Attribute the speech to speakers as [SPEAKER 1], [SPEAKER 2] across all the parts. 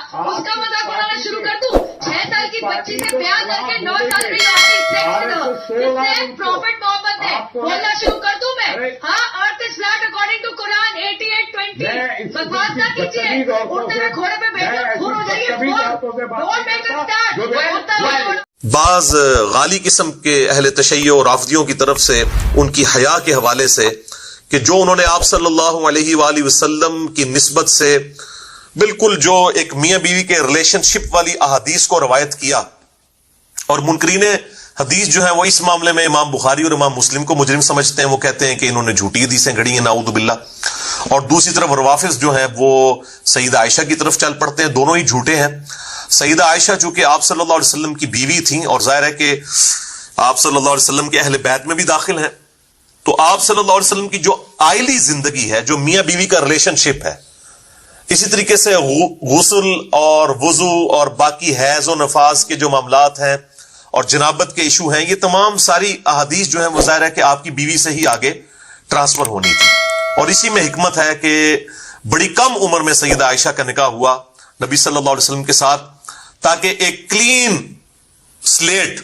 [SPEAKER 1] उसका मजाक उड़ाना शुरू कर दूं? 6 साल की बच्ची से ब्याह करके 9 साल में इससे प्रॉफिट मोहम्मद ने बोलना शुरू कर दूं मैं? हाँ, earth is flat according to Quran 88:20। बकवास ना कीजिए, उठते हुए घोड़े पे बैठकर खून हो जाइए। Don't make a start.
[SPEAKER 2] बाज गाली किस्म के अहले तशय्यो और राफदियों की तरफ से उनकी हया के हवाले से कि जो उन्होंने आप सल्लल्लाहु अलैहि वसल्लम की निस्बत से बिल्कुल जो एक मियां बीवी के रिलेशनशिप वाली अहादीस को रवायत किया, और मुनकरीन हदीस जो है वो इस मामले में इमाम बुखारी और इमाम मुस्लिम को मुजरिम समझते हैं। वो कहते हैं कि इन्होंने झूठी हदीसें गढ़ी हैं, नाऊदु बिल्लाह। और दूसरी तरफ रवाफिज जो है वो सईदा आयशा की तरफ चल पड़ते हैं। दोनों ही झूठे हैं। सईदा आयशा चूंकि आप सल्लल्लाहु अलैहि वसल्लम की बीवी थी और जाहिर है कि आप सल्लल्लाहु अलैहि वसल्लम के अहले बैत में भी दाखिल हैं, तो आप सल्लल्लाहु अलैहि वसल्लम की जो आइली जिंदगी है, जो मियां बीवी का रिलेशनशिप है, इसी तरीके से गुस्ल और वुजू और बाकी हैज और नफाज के जो मामलात हैं और जनाबत के इशू हैं, ये तमाम सारी अहादीस जो है वो जाहिर है कि आपकी बीवी से ही आगे ट्रांसफर होनी थी। और इसी में हिकमत है कि बड़ी कम उम्र में सईदा आयशा का निकाह हुआ नबी सल्लल्लाहु अलैहि वसल्लम के साथ, ताकि एक क्लीन स्लेट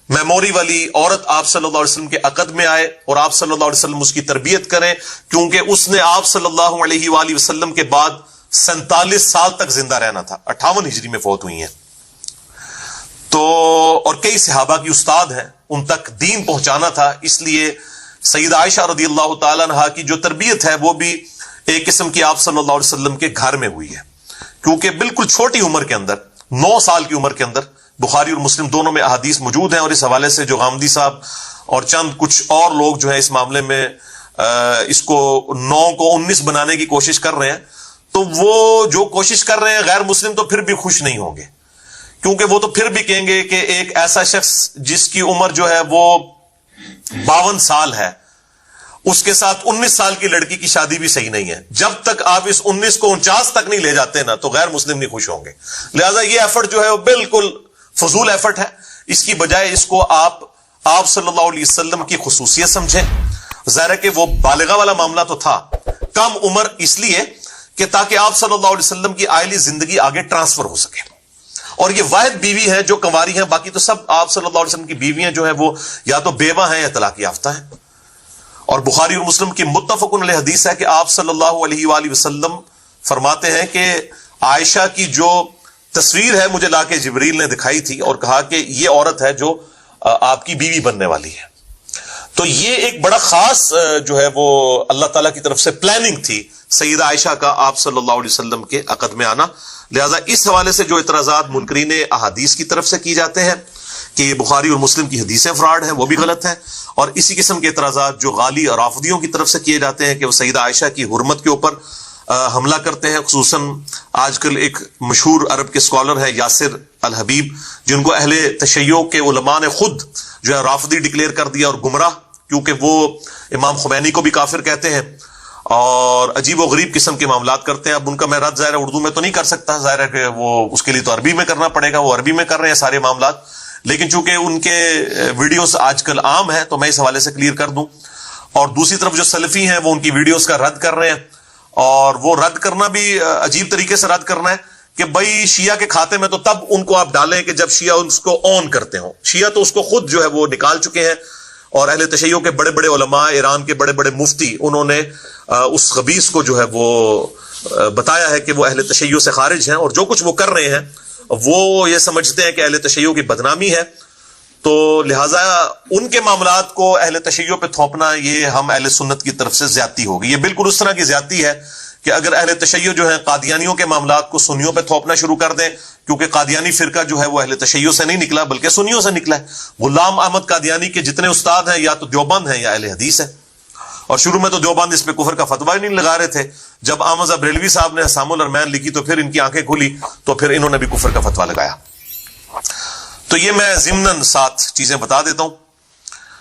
[SPEAKER 2] मेमोरी वाली औरत आप सल्लल्लाहु अलैहि वसल्लम के अकद में आए और आप सल्लल्लाहु अलैहि वसल्लम उसकी तरबियत करें, क्योंकि उसने आप सल्लल्लाहु अलैहि वसल्लम के बाद 47 साल तक जिंदा रहना था। 58 हिजरी में फौत हुई हैं। तो और कई सहाबा की उस्ताद हैं, उन तक दीन पहुंचाना था, इसलिए सईदा आयशा रदियल्लाहु ताला अन्हा की जो तरबियत है वो भी एक किस्म की आप सल्लल्लाहु अलैहि वसल्लम के घर में हुई है, क्योंकि बिल्कुल छोटी उम्र के अंदर, 9 साल की उम्र के अंदर, बुखारी और मुस्लिम दोनों में अहादीस मौजूद हैं। और इस हवाले से जो गामदी साहब और चंद कुछ और लोग जो है इस मामले में इसको 9 को 19 बनाने की कोशिश कर रहे हैं, तो वो जो कोशिश कर रहे हैं गैर मुस्लिम तो फिर भी खुश नहीं होंगे, क्योंकि वो तो फिर भी कहेंगे कि एक ऐसा शख्स जिसकी उम्र जो है वो 52 साल है, उसके साथ 19 साल की लड़की की शादी भी सही नहीं है। जब तक आप इस 19 को 49 तक नहीं ले जाते ना, तो गैर मुस्लिम नहीं खुश होंगे। लिहाजा ये एफर्ट जो है वो बिल्कुल फजूल एफर्ट है। इसकी बजाय इसको आप सल्लल्लाहु अलैहि वसल्लम की खुसूसियत समझें। ज़ाहिर है कि वो बालिगा वाला मामला तो था, कम उम्र इसलिए कि ताकि आप सल्लल्लाहु अलैहि वसल्लम की आइली जिंदगी आगे ट्रांसफर हो सके। और ये वाहिद बीवी है जो कंवारी है, बाकी तो सब आप सल्लल्लाहु अलैहि वसल्लम की बीवियां जो है वो या तो बेवा हैं या तलाक याफ्ता हैं। और बुखारी और मुस्लिम की मुत्तफकुन अलैह हदीस है कि आप सल्लल्लाहु अलैहि वसल्लम फरमाते हैं कि आयशा की जो तस्वीर है मुझे लाके जिब्रील ने दिखाई थी और कहा कि ये औरत है जो आपकी बीवी बनने वाली है। तो ये एक बड़ा खास जो है वो अल्लाह ताला की तरफ से प्लानिंग थी सईदा आयशा का आप सल्लल्लाहु अलैहि वसल्लम के अक़द में आना। लिहाजा इस हवाले से जो इतराज़ात मुनकरीन अहादीस की तरफ से किए जाते हैं कि बुखारी और मुस्लिम की हदीसें फ्रॉड हैं, वो भी गलत है। और इसी किस्म के इतराज़ात जो गाली और राफदियों की तरफ से किए जाते हैं कि वो सईदा आयशा की हुर्मत के ऊपर हमला करते हैं। खुसूसन आजकल एक मशहूर अरब के स्कॉलर है यासिर अल हबीब, जिनको अहले तशय्यो के उलमा ने खुद जो है राफदी डिक्लेयर कर दिया और गुमराह, क्योंकि वो इमाम खुमैनी को भी काफिर कहते हैं और अजीब व गरीब किस्म के मामलात करते हैं। अब उनका मैं रद्द ज़ाहिर उर्दू में तो नहीं कर सकता, ज़ाहिर है कि वो उसके लिए तो अरबी में करना पड़ेगा, वो अरबी में कर रहे हैं सारे मामलात। लेकिन चूंकि उनके वीडियोस आजकल आम है तो मैं इस हवाले से क्लियर कर दूं। और दूसरी तरफ जो सलफी हैं वो उनकी वीडियोस का रद्द कर रहे हैं, और वो रद्द करना भी अजीब तरीके से रद्द करना है कि भाई शिया के खाते में तो तब उनको आप डालें कि जब शिया उसको ऑन करते हो। शिया तो उसको खुद जो है वो निकाल चुके हैं, और अहले तशय्यो के बड़े बड़े उलमा, ईरान के बड़े बड़े मुफ्ती, उन्होंने उस खबीस को जो है वो बताया है कि वो अहले तशय्यो से खारिज हैं और जो कुछ वो कर रहे हैं वो ये समझते हैं कि अहले तशय्यो की बदनामी है। तो लिहाजा उनके मामलात को अहले तशय्यो पे थोपना ये हम अहले सुन्नत की तरफ से ज्यादती होगी। ये बिल्कुल उस तरह की ज्यादती है कि अगर अहले तशय्यो जो है कादियानियों के मामलात को सुन्नियों पे थोपना शुरू कर दें, क्योंकि कादियानी फिरका जो है वो अहले तशय्यो से नहीं निकला बल्कि सुन्नियों से निकला है। गुलाम अहमद कादियानी के जितने उस्ताद हैं या तो देवबंद हैं या अहले हदीस है, और शुरू में तो देवबंद इस पे कुफर का फतवा ही नहीं लगा रहे थे। जब अहमद बरेलवी साहब ने हसामुल अरमैन लिखी तो फिर इनकी आंखें खुली, तो फिर इन्होंने भी कुफर का फतवा लगाया। तो ये मैं ज़िम्नन 7 चीजें बता देता हूं।